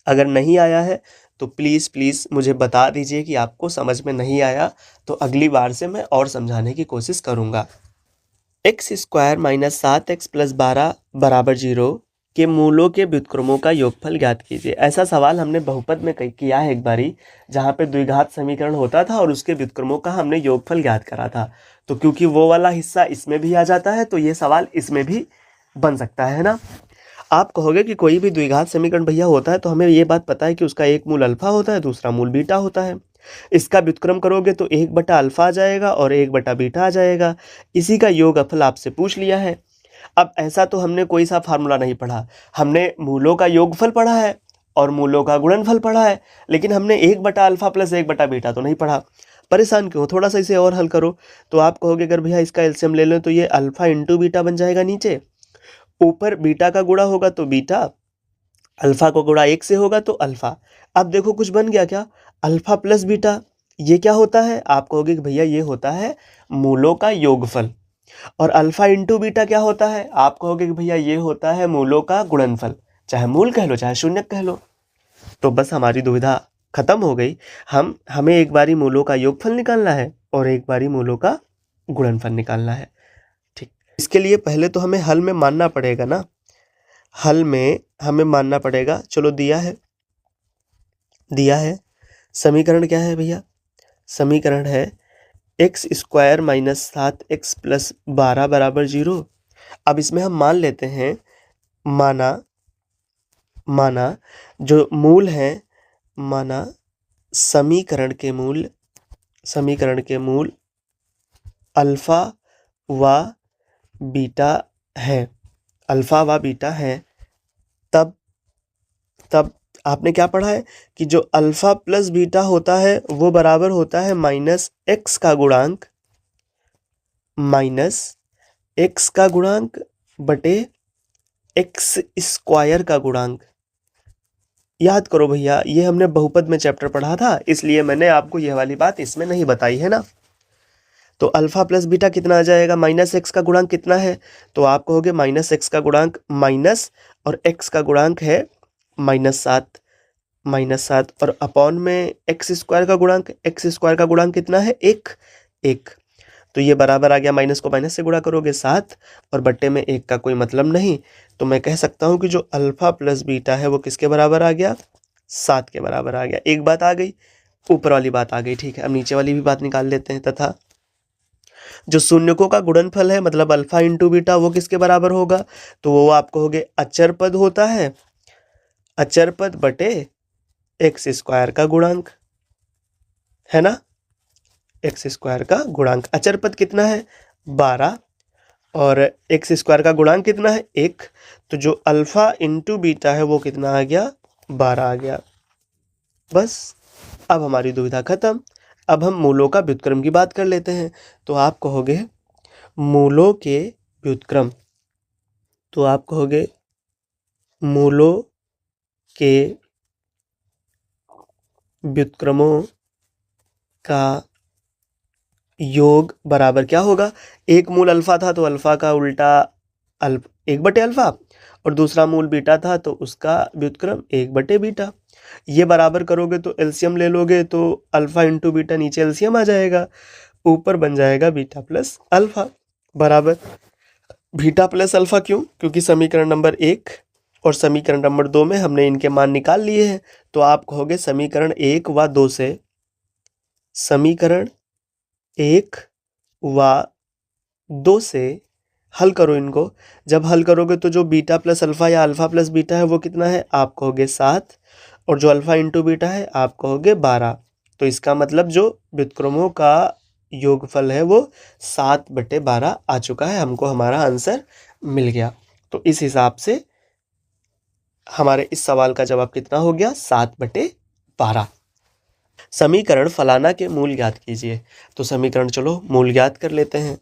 अगर नहीं आया है तो प्लीज़ मुझे बता दीजिए कि आपको समझ में नहीं आया, तो अगली बार से मैं और समझाने की कोशिश करूँगा। x² माइनस 7x प्लस 12 बराबर 0 के मूलों के व्युत्क्रमों का योगफल ज्ञात कीजिए। ऐसा सवाल हमने बहुपद में किया है एक बारी, जहाँ पे द्विघात समीकरण होता था और उसके व्युत्क्रमों का हमने योगफल ज्ञात करा था। तो क्योंकि वो वाला हिस्सा इसमें भी आ जाता है तो ये सवाल इसमें भी बन सकता है ना। आप कहोगे कि कोई भी द्विघात समीकरण भैया होता है तो हमें ये बात पता है कि उसका एक मूल अल्फा होता है, दूसरा मूल बीटा होता है। इसका व्युत्क्रम करोगे तो 1/अल्फा आ जाएगा और 1/बीटा आ जाएगा। इसी का योगफल आपसे पूछ लिया है। अब ऐसा तो हमने कोई सा फार्मूला नहीं पढ़ा, हमने मूलों का योगफल पढ़ा है और मूलों का गुणनफल पढ़ा है, लेकिन हमने 1/अल्फा प्लस 1/बीटा तो नहीं पढ़ा। परेशान क्यों, थोड़ा सा इसे और हल करो। तो आप कहोगे अगर भैया इसका एलसीएम ले लें तो ये अल्फा इंटू बीटा बन जाएगा, नीचे ऊपर बीटा का गुणा होगा तो बीटा, अल्फा को गुणा 1 से होगा तो अल्फा। अब देखो कुछ बन गया क्या, अल्फा प्लस बीटा, ये क्या होता है, आप कहोगे कि भैया ये होता है मूलों का योगफल। और अल्फा इंटू बीटा क्या होता है, आप कहोगे कि भैया ये होता है मूलों का गुणनफल। चाहे मूल कह लो चाहे शून्य कह लो। तो बस हमारी दुविधा खत्म हो गई। हमें एक बारी मूलों का योगफल निकालना है और एक बारी मूलों का गुणनफल निकालना है। ठीक, इसके लिए पहले तो हमें हल में मानना पड़ेगा ना, हल में हमें मानना पड़ेगा। चलो दिया है दिया है। समीकरण क्या है भैया? समीकरण है x square minus 7x plus 12 बराबर 0। अब इसमें हम मान लेते हैं, माना जो मूल है, माना समीकरण के मूल अल्फा व बीटा है, अल्फा व बीटा है। तब आपने क्या पढ़ा है कि जो अल्फा प्लस बीटा होता है वो बराबर होता है माइनस एक्स का गुणांक बटे एक्स स्क्वायर का गुणांक। याद करो भैया, ये हमने बहुपद में चैप्टर पढ़ा था, इसलिए मैंने आपको यह वाली बात इसमें नहीं बताई है ना। तो अल्फा प्लस बीटा कितना आ जाएगा? माइनस एक्स का गुणांक कितना है? तो आप कहोगे माइनस एक्स का गुणांक माइनस, और एक्स का गुणांक है -7 और अपॉन में एक्स स्क्वायर का गुणांक कितना है? 1। तो ये बराबर आ गया, माइनस को माइनस से गुणा करोगे 7 और बट्टे में 1 का कोई मतलब नहीं। तो मैं कह सकता हूँ कि जो अल्फा प्लस बीटा है वो किसके बराबर आ गया? 7 के बराबर आ गया। एक बात आ गई, ऊपर वाली बात आ गई। ठीक है, अब नीचे वाली भी बात निकाल लेते हैं। तथा जो शून्यकों का गुणनफल है, मतलब अल्फा इंटू बीटा, वो किसके बराबर होगा? तो वो आप कहोगे अचर पद होता है, अचर पद बटे एक्स स्क्वायर का गुणांक, है ना। एक्स स्क्वायर का गुणांक, अचर पद कितना है? 12 और एक्स स्क्वायर का गुणांक कितना है? 1। तो जो अल्फा इंटू बीटा है वो कितना आ गया? 12 आ गया। बस, अब हमारी दुविधा खत्म। अब हम मूलों का व्युत्क्रम की बात कर लेते हैं। तो आप कहोगे मूलों के व्युत्क्रम, तो आप कहोगे मूलों के व्युत्क्रमों का योग बराबर क्या होगा? एक मूल अल्फा था तो अल्फा का उल्टा 1/अल्फा, और दूसरा मूल बीटा था तो उसका व्युत्क्रम 1/बीटा। ये बराबर करोगे तो एलसीएम ले लोगे तो अल्फा इंटू बीटा नीचे एलसीएम आ जाएगा, ऊपर बन जाएगा बीटा प्लस अल्फा बराबर बीटा प्लस अल्फा। क्यों? क्योंकि समीकरण नंबर 1 और समीकरण नंबर 2 में हमने इनके मान निकाल लिए हैं। तो आप कहोगे समीकरण 1 व 2 से, समीकरण 1 व 2 से हल करो इनको। जब हल करोगे तो जो बीटा प्लस अल्फा या अल्फा प्लस बीटा है वो कितना है? आप कहोगे 7, और जो अल्फा इंटू बीटा है आप कहोगे 12। तो इसका मतलब जो व्युत्क्रमों का योगफल है वो 7/12 आ चुका है। हमको हमारा आंसर मिल गया। तो इस हिसाब से हमारे इस सवाल का जवाब कितना हो गया? 7/12। समीकरण फलाना के मूल ज्ञात कीजिए। तो समीकरण चलो मूल ज्ञात कर लेते हैं।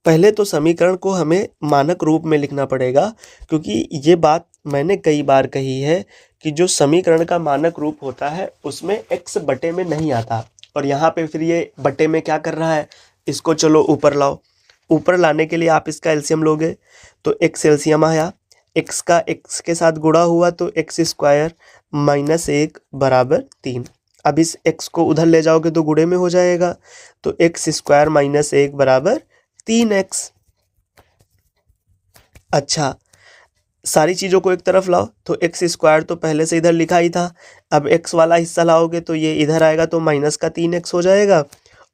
पहले तो समीकरण को हमें मानक रूप में लिखना पड़ेगा, क्योंकि ये बात मैंने कई बार कही है कि जो समीकरण का मानक रूप होता है उसमें x बटे में नहीं आता। और यहाँ पे फिर ये बटे में क्या कर रहा है? इसको चलो ऊपर लाओ। ऊपर लाने के लिए आप इसका एलसीएम लोगे तो x एलसीएम आया, x का x के साथ गुणा हुआ तो एक्स स्क्वायर -1 बराबर 3। अब इस x को उधर ले जाओगे तो गुणे में हो जाएगा, तो एक्स स्क्वायर -1 बराबर 3x। अच्छा, सारी चीज़ों को एक तरफ लाओ तो एक्स स्क्वायर तो पहले से इधर लिखा ही था। अब एक्स वाला हिस्सा लाओगे तो ये इधर आएगा तो -3x हो जाएगा,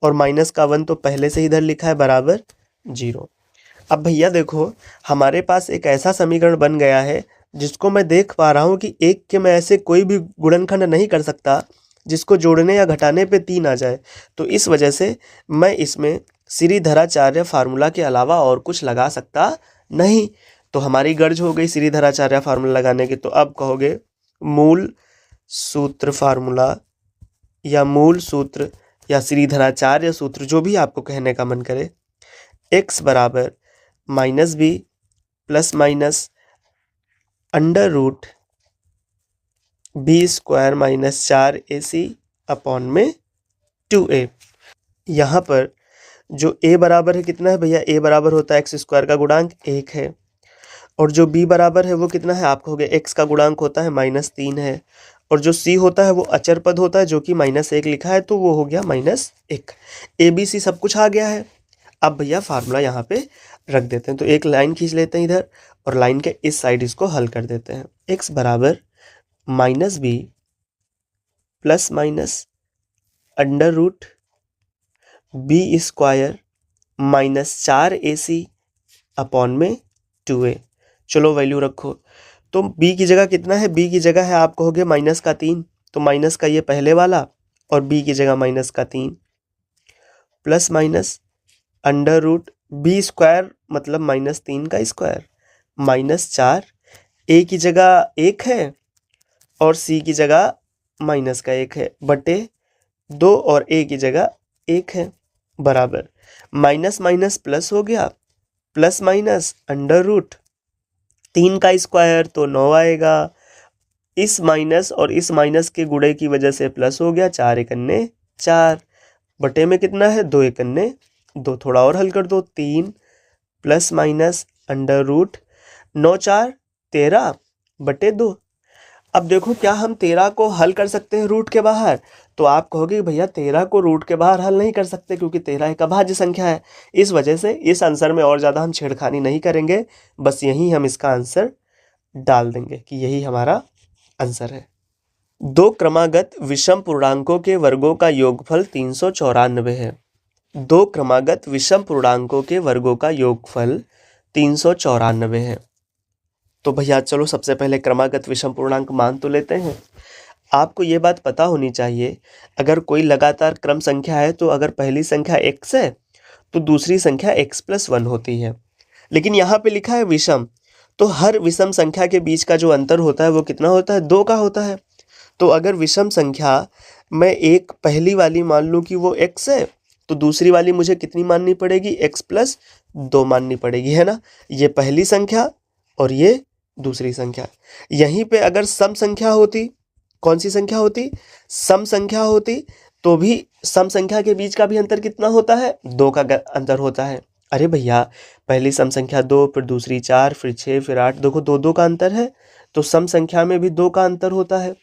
और -1 तो पहले से इधर लिखा है बराबर 0। अब भैया देखो, हमारे पास एक ऐसा समीकरण बन गया है जिसको मैं देख पा रहा हूँ कि एक के मैं ऐसे कोई भी गुणनखंड नहीं कर सकता जिसको जोड़ने या घटाने पे 3 आ जाए। तो इस वजह से मैं इसमें श्रीधराचार्य फार्मूला के अलावा और कुछ लगा सकता नहीं। तो हमारी गर्ज हो गई श्रीधराचार्य फार्मूला लगाने की। तो अब कहोगे मूल सूत्र फार्मूला, या मूल सूत्र, या श्रीधराचार्य सूत्र, जो भी आपको कहने का मन करे, x बराबर -b plus minus √b² -4ac upon में 2a। यहाँ पर जो a बराबर है कितना है भैया? a बराबर होता है एक्स स्क्वायर का गुणांक 1 है, और जो b बराबर है वो कितना है? आप कहोगे x का गुणांक होता है -3 है, और जो c होता है वो अचर पद होता है जो कि -1 लिखा है, तो वो हो गया -1। ABC सब कुछ आ गया है। अब भैया फार्मूला यहाँ पे रख देते हैं। तो एक लाइन खींच लेते हैं इधर, और लाइन के इस साइड इसको हल कर देते हैं। x बराबर -b plus minus under root B square minus 4ac upon में 2a। चलो वैल्यू रखो। तो b की जगह कितना है, b की जगह है आप कहोगे माइनस का 3, तो माइनस का ये पहले वाला और b की जगह माइनस का 3 plus minus under root B square मतलब माइनस 3 का स्क्वायर माइनस 4, a की जगह 1 है और c की जगह माइनस का 1 है बटे 2 और a की जगह 1 है बराबर माइनस माइनस प्लस हो गया, प्लस माइनस अंडर रूट 3 का स्क्वायर तो 9 आएगा, इस माइनस और इस माइनस के गुणे की वजह से प्लस हो गया, 4 एकन्ने 4 बटे में कितना है 2 एकन्ने 2, थोड़ा और हल कर दो 3 प्लस माइनस अंडर रूट 9 4 13 बटे 2। अब देखो क्या हम 13 को हल कर सकते हैं रूट के बाहर, तो आप कहोगे भैया 13 को रूट के बाहर हल नहीं कर सकते क्योंकि 13 एक अभाज्य संख्या है। इस वजह से इस आंसर में और ज़्यादा हम छेड़खानी नहीं करेंगे, बस यही हम इसका आंसर डाल देंगे कि यही हमारा आंसर है। दो क्रमागत विषम पूर्णांकों के वर्गों का योगफल 394 है। दो क्रमागत विषम पूर्णांकों के वर्गों का योगफल 394 है। तो भैया चलो सबसे पहले क्रमागत विषम पूर्णांक मान तो लेते हैं। आपको ये बात पता होनी चाहिए, अगर कोई लगातार क्रम संख्या है तो अगर पहली संख्या x है तो दूसरी संख्या x+1 होती है, लेकिन यहाँ पे लिखा है विषम, तो हर विषम संख्या के बीच का जो अंतर होता है वो कितना होता है, 2 का होता है। तो अगर विषम संख्या मैं एक पहली वाली मान लूँ कि वो x है तो दूसरी वाली मुझे कितनी माननी पड़ेगी, x+2 माननी पड़ेगी, है ना। ये पहली संख्या और ये दूसरी संख्या। यहीं पे अगर सम संख्या होती, कौन सी संख्या होती, सम संख्या होती, तो भी सम संख्या के बीच का भी अंतर कितना होता है, 2 का अंतर होता है। अरे भैया पहली सम संख्या 2, फिर दूसरी 4, फिर 6, फिर 8, देखो 2 का अंतर है, तो सम संख्या में भी 2 का अंतर होता है।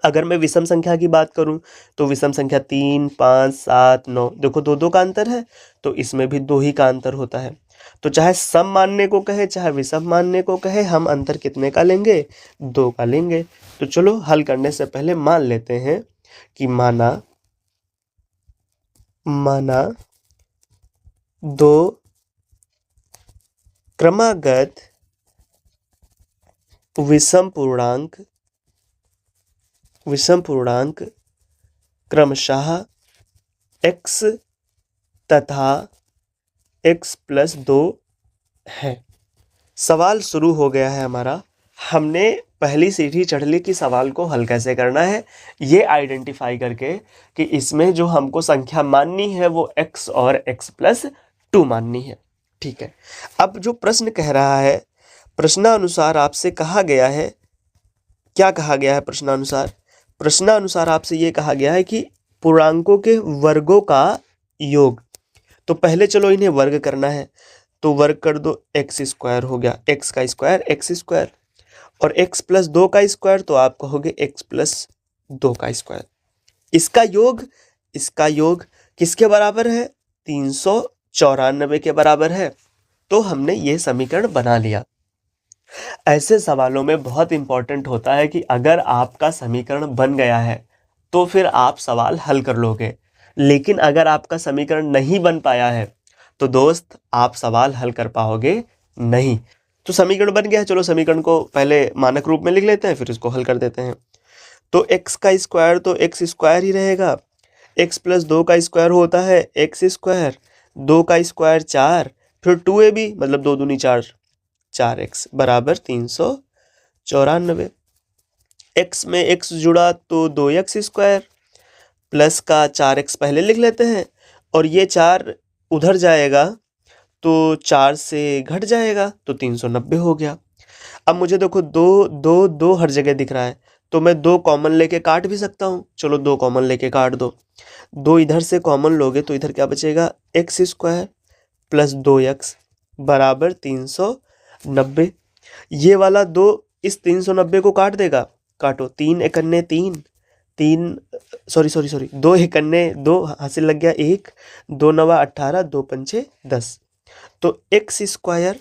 अगर मैं विषम संख्या की बात करूं तो विषम संख्या 3, 5, 7, 9, देखो 2 का अंतर है, तो इसमें भी 2 ही का अंतर होता है। तो चाहे सम मानने को कहे चाहे विषम मानने को कहे, हम अंतर कितने का लेंगे, 2 का लेंगे। तो चलो हल करने से पहले मान लेते हैं कि माना दो क्रमागत विषम पूर्णांक क्रमशः x तथा x+2 है। सवाल शुरू हो गया है हमारा। हमने पहली सीढ़ी चढ़ ली कि सवाल को हल कैसे करना है, ये आइडेंटिफाई करके कि इसमें जो हमको संख्या माननी है वो x और x+2 माननी है। ठीक है, अब जो प्रश्न कह रहा है, प्रश्नानुसार आपसे कहा गया है, क्या कहा गया है प्रश्नानुसार आपसे ये कहा गया है कि पूर्णांकों के वर्गों का योग। तो पहले चलो इन्हें वर्ग करना है, तो वर्ग कर दो, x² हो गया, x का स्क्वायर x², और x+2 का स्क्वायर तो आप कहोगे x+2 का स्क्वायर। इसका योग किसके बराबर है, 394 के बराबर है। तो हमने ये समीकरण बना लिया। ऐसे सवालों में बहुत इंपॉर्टेंट होता है कि अगर आपका समीकरण बन गया है तो फिर आप सवाल हल कर लोगे, लेकिन अगर आपका समीकरण नहीं बन पाया है तो दोस्त आप सवाल हल कर पाओगे नहीं। तो समीकरण बन गया है, चलो समीकरण को पहले मानक रूप में लिख लेते हैं, फिर इसको हल कर देते हैं। तो x का स्क्वायर तो x² ही रहेगा, x+2 का स्क्वायर होता है x², 2 का स्क्वायर 4, फिर 2ab मतलब 2 दूनी 4, 4x बराबर 394। x में x जुड़ा तो 2x² प्लस का 4x पहले लिख लेते हैं, और ये 4 उधर जाएगा तो 4 से घट जाएगा तो 390 हो गया। अब मुझे देखो 2 हर जगह दिख रहा है, तो मैं 2 कॉमन लेके काट भी सकता हूँ। चलो 2 कॉमन लेके काट दो, 2 इधर से कॉमन लोगे तो इधर क्या बचेगा, x² प्लस 2x बराबर 390। ये वाला 2 इस 390 को काट देगा, काटो, 3 एकन्ने 3, 2 एकन्ने 2 हासिल लग गया 1, 2 नवा 18, 2 पंचे 10, तो x²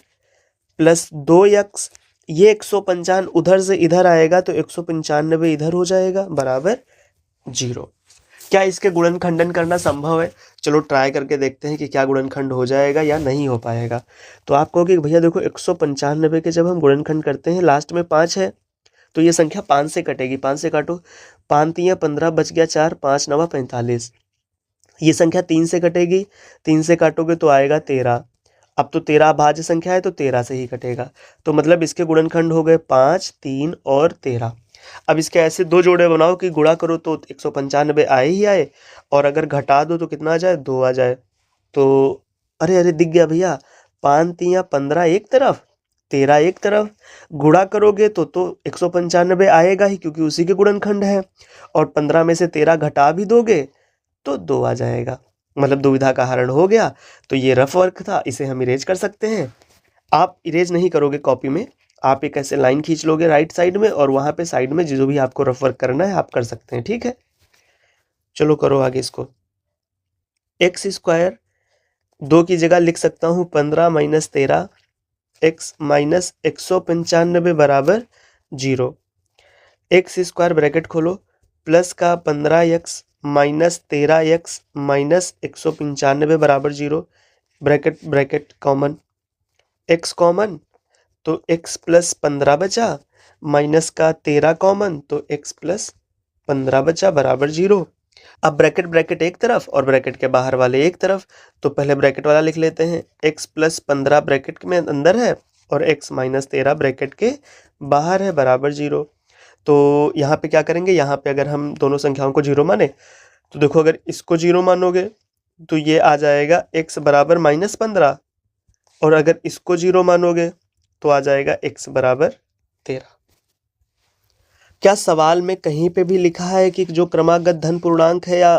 प्लस 2x, ये 195 उधर से इधर आएगा तो 195 इधर हो जाएगा बराबर 0। क्या इसके गुणनखंडन करना संभव है? चलो ट्राई करके देखते हैं कि क्या गुणनखंड हो जाएगा या नहीं हो पाएगा। तो आप कहोगे भैया देखो 195 के जब हम गुणनखंड करते हैं लास्ट में 5 है, तो ये संख्या 5 से कटेगी। 5 से काटो, 5 तियां 15, बच गया 4, 5 नवा 45। ये संख्या 3 से कटेगी, 3 से काटोगे तो आएगा 13। अब तो 13 अभाज्य संख्या है तो 13 से ही कटेगा। तो मतलब इसके गुणनखंड हो गए 5, 3 और 13। अब इसके ऐसे दो जोड़े बनाओ कि गुणा करो तो 195 आए ही आए, और अगर घटा दो तो कितना आ जाए, 2 आ जाए। तो अरे अरे दिख गया भैया, 5 तियां 15 एक तरफ, 13 एक तरफ। गुणा करोगे तो 195 आएगा ही, क्योंकि उसी के गुणनखंड है। और 15 में से 13 घटा भी दोगे तो 2 आ जाएगा। मतलब दुविधा का हरण हो गया। तो ये रफ वर्क था, इसे हम इरेज कर सकते हैं। आप इरेज नहीं करोगे कॉपी में, आप एक ऐसे लाइन खींच लोगे राइट साइड में, और वहां पे साइड में जो भी आपको रफ वर्क करना है आप कर सकते हैं। ठीक है, चलो करो आगे इसको। एक्स स्क्वायर 2 की जगह लिख सकता हूँ 15 माइनस 13 एक्स माइनस 195 बराबर 0। एक्स स्क्वायर ब्रैकेट खोलो, प्लस का 15x माइनस 13x माइनस 195 बराबर 0। Bracket bracket common, x common तो x प्लस 15 बचा, माइनस का 13 कॉमन तो x प्लस 15 बचा बराबर 0। अब ब्रैकेट ब्रैकेट एक तरफ और ब्रैकेट के बाहर वाले एक तरफ, तो पहले ब्रैकेट वाला लिख लेते हैं। x प्लस 15 ब्रैकेट में अंदर है और x माइनस 13 ब्रैकेट के बाहर है बराबर 0। तो यहाँ पे क्या करेंगे, यहाँ पे अगर हम दोनों संख्याओं को 0 माने तो देखो, अगर इसको 0 मानोगे तो ये आ जाएगा x बराबर माइनस 15, और अगर इसको 0 मानोगे तो आ जाएगा x बराबर 13। क्या सवाल में कहीं पे भी लिखा है कि जो क्रमागत धन पूर्णांक है या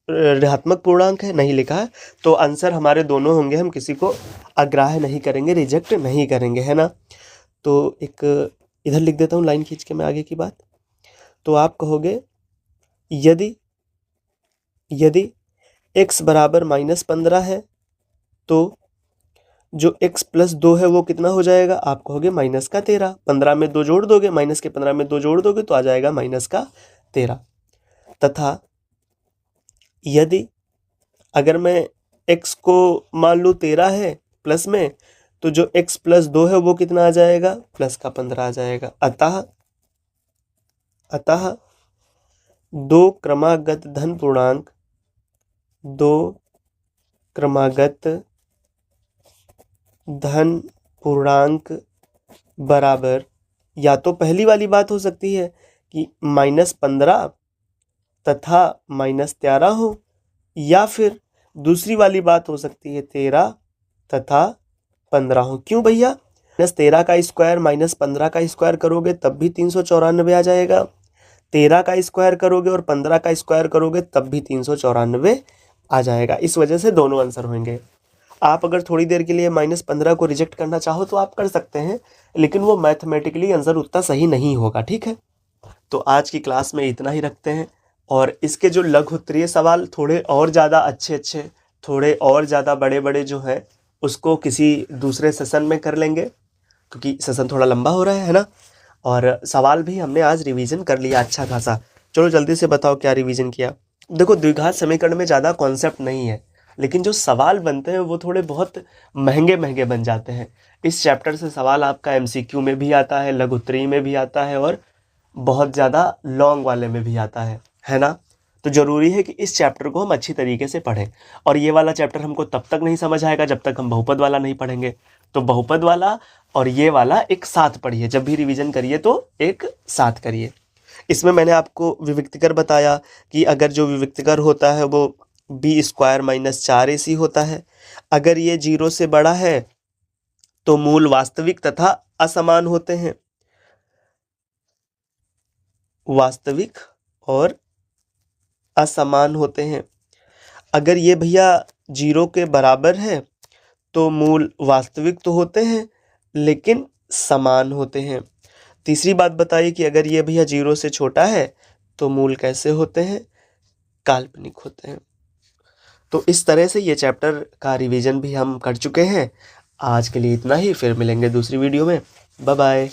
ऋणात्मक पूर्णांक है? नहीं लिखा है। तो आंसर हमारे दोनों होंगे, हम किसी को अग्राह्य नहीं करेंगे, रिजेक्ट नहीं करेंगे, है ना। तो एक इधर लिख देता हूँ लाइन खींच के मैं आगे की बात। तो आप कहोगे यदि यदि x बराबर माइनस 15 है तो जो x प्लस 2 है वो कितना हो जाएगा? आप कहोगे माइनस का 13। 15 में 2 जोड़ दोगे, माइनस के 15 में 2 जोड़ दोगे तो आ जाएगा माइनस का 13। तथा यदि अगर मैं x को मान लूँ 13 है प्लस में, तो जो x प्लस 2 है वो कितना आ जाएगा? प्लस का 15 आ जाएगा। अतः दो क्रमागत धन पूर्णांक, दो क्रमागत धन पूर्णांक बराबर, या तो पहली वाली बात हो सकती है कि माइनस 15 तथा माइनस 13 हो, या फिर दूसरी वाली बात हो सकती है 13 तथा 15 हो। क्यों भैया? माइनस 13 का स्क्वायर माइनस 15 का स्क्वायर करोगे तब भी 394 आ जाएगा, 13 का स्क्वायर करोगे और 15 का स्क्वायर करोगे तब भी 394 आ जाएगा। इस वजह से दोनों आंसर होंगे। आप अगर थोड़ी देर के लिए माइनस 15 को रिजेक्ट करना चाहो तो आप कर सकते हैं, लेकिन वो मैथमेटिकली आंसर उतना सही नहीं होगा। ठीक है, तो आज की क्लास में इतना ही रखते हैं। और इसके जो लघु उत्तरीय सवाल थोड़े और ज़्यादा अच्छे, थोड़े और ज़्यादा बड़े जो हैं उसको किसी दूसरे सेशन में कर लेंगे, क्योंकि सेशन थोड़ा लंबा हो रहा है ना। और सवाल भी हमने आज रिवीजन कर लिया अच्छा खासा। चलो जल्दी से बताओ क्या रिवीजन किया। देखो, द्विघात समीकरण में ज़्यादा कॉन्सेप्ट नहीं है, लेकिन जो सवाल बनते हैं वो थोड़े बहुत महंगे बन जाते हैं। इस चैप्टर से सवाल आपका एमसीक्यू में भी आता है, लघु उत्तरीय में भी आता है, और बहुत ज़्यादा लॉन्ग वाले में भी आता है ना। तो ज़रूरी है कि इस चैप्टर को हम अच्छी तरीके से पढ़ें। और ये वाला चैप्टर हमको तब तक नहीं समझ आएगा जब तक हम बहुपद वाला नहीं पढ़ेंगे। तो बहुपद वाला और ये वाला एक साथ पढ़िए, जब भी रिवीजन करिए तो एक साथ करिए। इसमें मैंने आपको विविक्तिकर बताया कि अगर जो विविक्तिकर होता है वो बी स्क्वायर माइनस 4ac होता है। अगर ये 0 से बड़ा है तो मूल वास्तविक तथा असमान होते हैं। वास्तविक और असमान होते हैं। अगर ये भैया 0 के बराबर है तो मूल वास्तविक तो होते हैं लेकिन समान होते हैं। तीसरी बात बताइए कि अगर ये भैया 0 से छोटा है तो मूल कैसे होते हैं? काल्पनिक होते हैं। तो इस तरह से ये चैप्टर का रिवीजन भी हम कर चुके हैं। आज के लिए इतना ही, फिर मिलेंगे दूसरी वीडियो में। Bye bye.